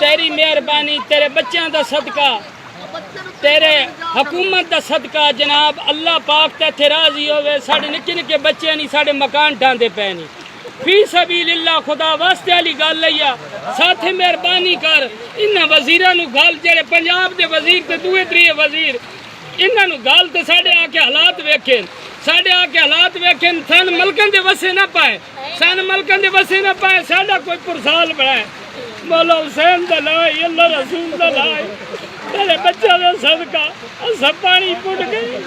تیری مہربانی تیرے بچیاں دا صدقہ تیرے حکومت دا صدقہ جناب اللہ پاک تے تھے راضی ہوئے ساڑھے نکے نکے بچے نہیں ساڑھے مکان ڈاندے پے نہیں فی سبیل اللہ خدا واسطے علی گل لیا ساتھے مہربانی کر انہاں وزیراں نو گل جڑے پنجاب دے وزیر تے دوے تریے وزیر انہاں نو گل تے ساڈے آ کے حالات ویکھن ساڈے آ کے حالات ویکھن سن ملکاں دے وسے نہ پائے سن ملکاں دے وسے نہ پائے ساڈا کوئی پرسال بنائے مولا حسین دا لائی اللہ رسول دا لائی تیرے بچہ دا صدقہ اسا پانی پٹ گئے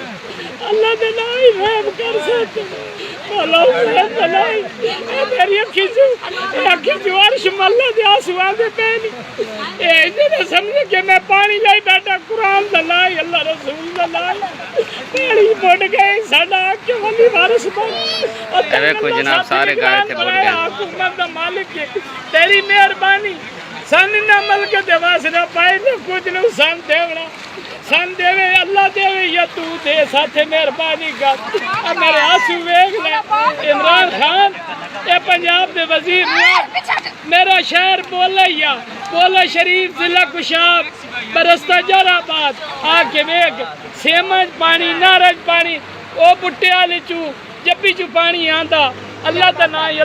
اللہ دے لائی رحم کر سکتے مولا حسین دا لائی میری اکھی جو عرش ملہ دے آسوان دے پہنی اے انہیں سمجھے کہ میں پانی لائی بیٹا قرآن دا لائی اللہ رسول دا لائی پانی پٹ گئے ساڈا آکے ولی وارث بن ایوے کوئی جناب سارے گائے تھے پٹ گئے حکومت دا مالک ہے تیری مہربانی سن نہ ملک دے واسطہ پائے نہ کچھ نہ سن دیونا سن دیوے اللہ دیوے یا تو دے ساتھے مہربانی کر اب میرے آنسو ویکھ لے عمران خان اے پنجاب دے وزیر میرا شہر بولا شریف ضلع خوشاب برستہ جارہ آباد آ کے ویکھ سیمنٹ پانی نارج پانی او بٹے والے چو جبی چو پانی آندا اللہ دا نام